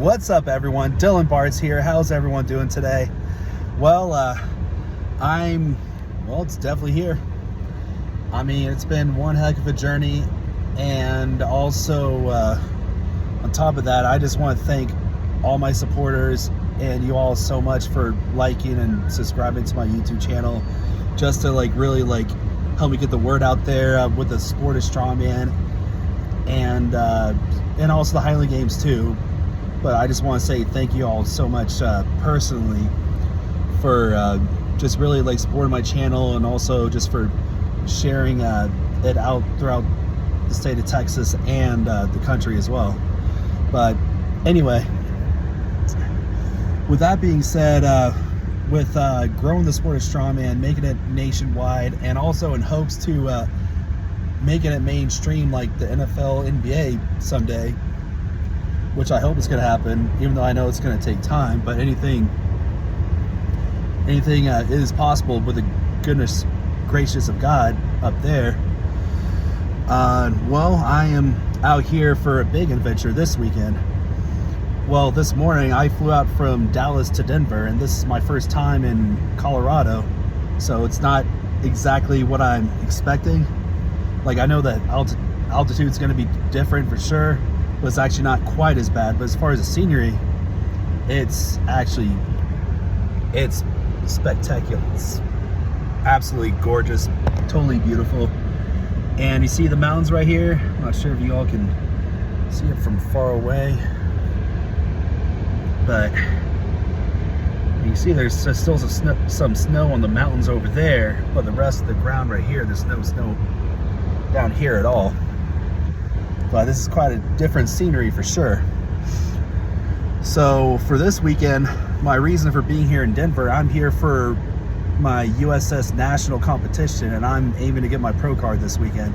What's up, everyone? Dylan Bartz here. How's everyone doing today? Well, it's definitely here. I mean, it's been one heck of a journey, and also on top of that, I just want to thank all my supporters and you all so much for liking and subscribing to my YouTube channel, just to really help me get the word out there with the sport of strongman, and also the Highland Games too. But I just want to say thank you all so much personally for just really supporting my channel, and also just for sharing it out throughout the state of Texas and the country as well. But anyway, with that being said, with growing the sport of strongman, making it nationwide, and also in hopes to making it mainstream like the NFL, NBA someday, which I hope is going to happen, even though I know it's going to take time. But anything is possible with the goodness gracious of God up there. Well, I am out here for a big adventure this weekend. Well, this morning I flew out from Dallas to Denver, and this is my first time in Colorado, so it's not exactly what I'm expecting. I know that altitude is going to be different for sure, but it's actually not quite as bad. But as far as the scenery, it's spectacular. It's absolutely gorgeous, totally beautiful. And you see the mountains right here. I'm not sure if you all can see it from far away, but you see there's still some snow on the mountains over there, but the rest of the ground right here, there's no snow down here at all. But this is quite a different scenery for sure. So for this weekend, my reason for being here in Denver, I'm here for my USS National competition, and I'm aiming to get my pro card this weekend.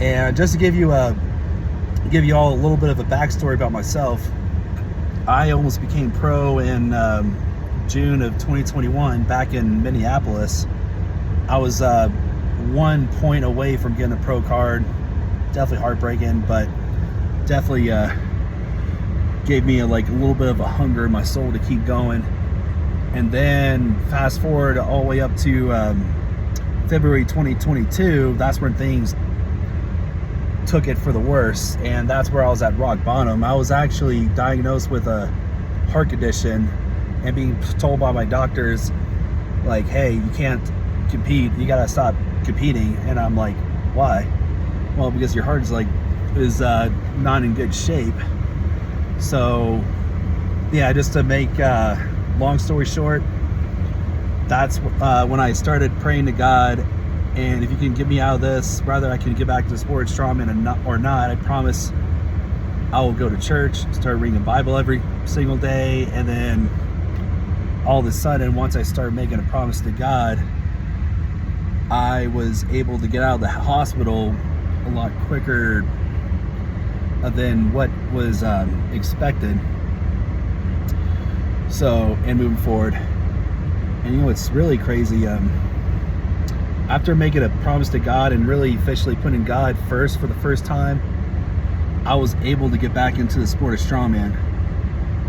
And just to give you all a little bit of a backstory about myself, I almost became pro in June of 2021 back in Minneapolis. I was 1 point away from getting a pro card. Definitely heartbreaking, but definitely gave me a little bit of a hunger in my soul to keep going. And then fast forward all the way up to February 2022, that's when things took it for the worse, and that's where I was at rock bottom. I was actually diagnosed with a heart condition and being told by my doctors, hey, you can't compete, you gotta stop competing. And I'm like, why? Well, because your heart is not in good shape. So yeah, just to make long story short, that's when I started praying to God, and if you can get me out of this, whether I can get back to the sport of strongman or not, I promise I will go to church, start reading the Bible every single day. And then all of a sudden, once I started making a promise to God, I was able to get out of the hospital a lot quicker than what was expected. So, and moving forward, and it's really crazy. After making a promise to God and really officially putting God first for the first time, I was able to get back into the sport of strongman.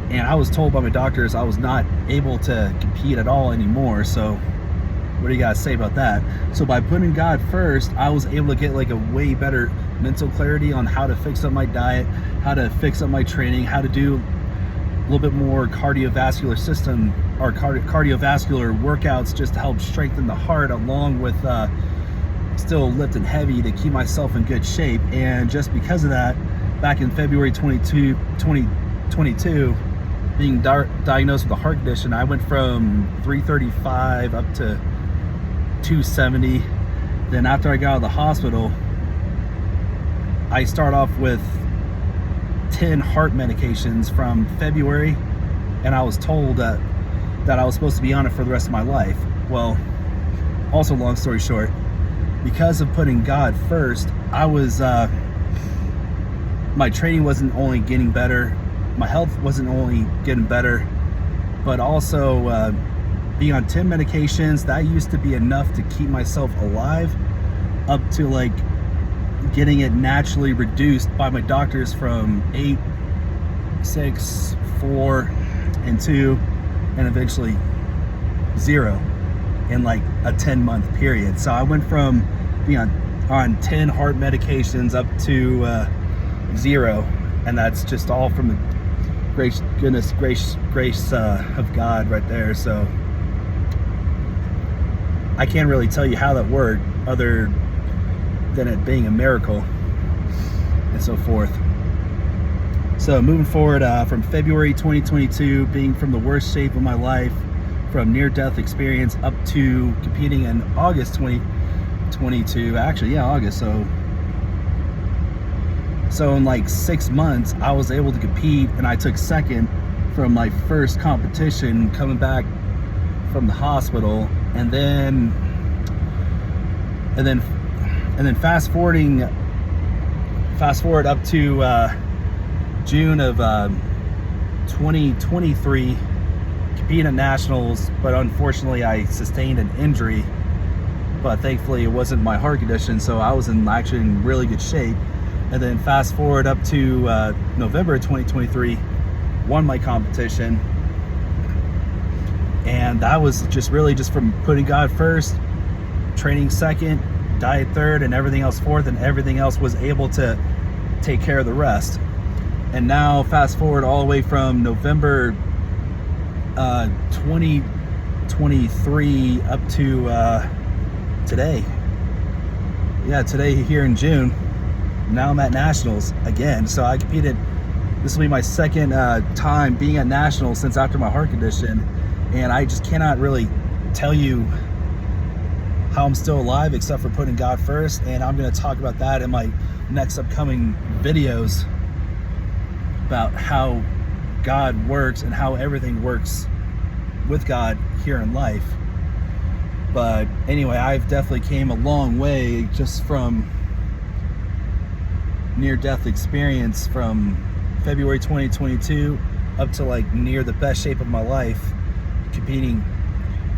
And I was told by my doctors I was not able to compete at all anymore. So what do you guys say about that? So by putting God first, I was able to get a way better mental clarity on how to fix up my diet, how to fix up my training, how to do a little bit more cardiovascular system or cardiovascular workouts, just to help strengthen the heart, along with still lifting heavy to keep myself in good shape. And just because of that, back in February 2022, being diagnosed with a heart condition, I went from 335 up to 270. Then after I got out of the hospital, I start off with 10 heart medications from February, and I was told that I was supposed to be on it for the rest of my life. Well, also long story short, because of putting God first, I was my training wasn't only getting better, my health wasn't only getting better, but also being on 10 medications, that used to be enough to keep myself alive, up to getting it naturally reduced by my doctors from 8 6, 4, and 2, and eventually 0 in like a 10-month period. So I went from being on 10 heart medications up to 0, and that's just all from the grace of God right there. So I can't really tell you how that worked other than it being a miracle and so forth. So moving forward, from February 2022, being from the worst shape of my life, from near-death experience, up to competing in August 2022, actually, yeah, August. So in like 6 months, I was able to compete, and I took second from my first competition coming back from the hospital, and then fast forward up to June of 2023, competing at nationals, but unfortunately I sustained an injury, but thankfully it wasn't my heart condition, so I was actually in really good shape. And then fast forward up to November 2023, won my competition, and that was just really just from putting God first, training second, diet third, and everything else fourth, and everything else was able to take care of the rest. And now fast forward all the way from November 2023 up to today. Yeah, today here in June. Now I'm at nationals again. So I competed, this will be my second time being at nationals since after my heart condition, and I just cannot really tell you how I'm still alive except for putting God first, and I'm going to talk about that in my next upcoming videos about how God works and how everything works with God here in life. But anyway, I've definitely came a long way just from near-death experience from February 2022 up to like near the best shape of my life, competing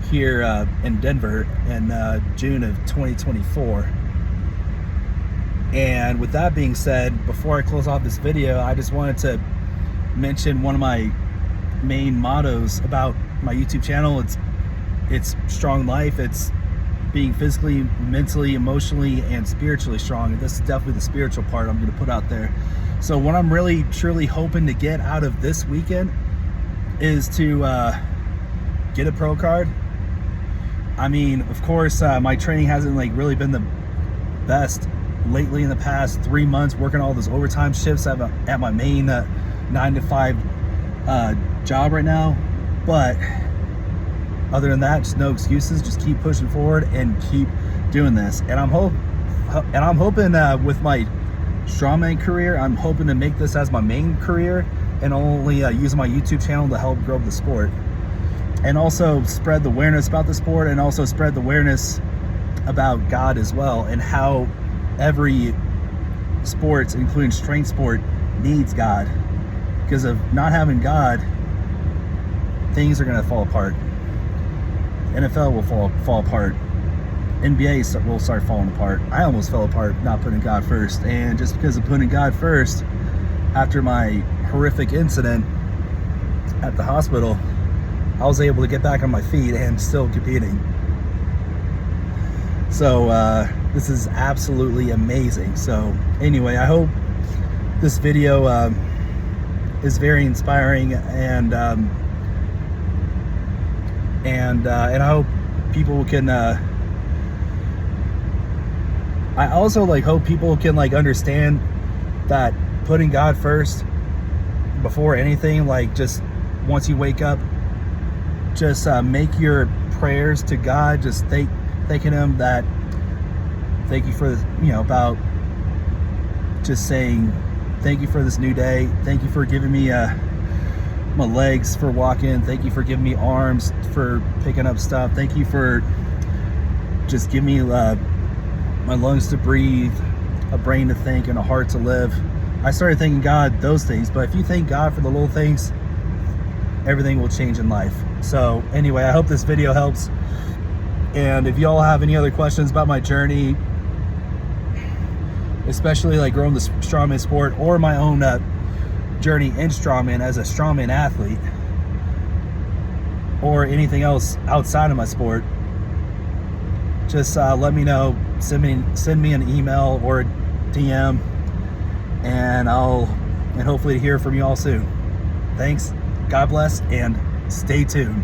here in Denver in June of 2024. And with that being said, before I close off this video, I just wanted to mention one of my main mottos about my YouTube channel. It's strong life. It's being physically, mentally, emotionally, and spiritually strong. And this is definitely the spiritual part I'm going to put out there. So what I'm really truly hoping to get out of this weekend is to get a pro card. I mean, of course, my training hasn't like really been the best lately in the past 3 months, working all those overtime shifts at my main 9-to-5 job right now. But other than that, just no excuses. Just keep pushing forward and keep doing this. And I'm hoping with my strongman career, I'm hoping to make this as my main career and only use my YouTube channel to help grow the sport, and also spread the awareness about the sport, and also spread the awareness about God as well, and how every sports, including strength sport, needs God. Because of not having God, things are going to fall apart. NFL will fall apart. NBA will start falling apart. I almost fell apart not putting God first. And just because of putting God first, after my horrific incident at the hospital, I was able to get back on my feet and still competing. So this is absolutely amazing. So anyway, I hope this video is very inspiring, and I hope people can I also hope people can understand that putting God first before anything, just once you wake up, just make your prayers to God, just thanking him, that thank you for this, about just saying thank you for this new day, thank you for giving me my legs for walking, thank you for giving me arms for picking up stuff, thank you for just giving me my lungs to breathe, a brain to think, and a heart to live. I started thanking God those things, but if you thank God for the little things, everything will change in life. So anyway, I hope this video helps, and if y'all have any other questions about my journey, especially growing the strongman sport, or my own journey in strongman as a strongman athlete, or anything else outside of my sport, just let me know. Send me an email or a DM, and hopefully hear from you all soon. Thanks, God bless, and stay tuned.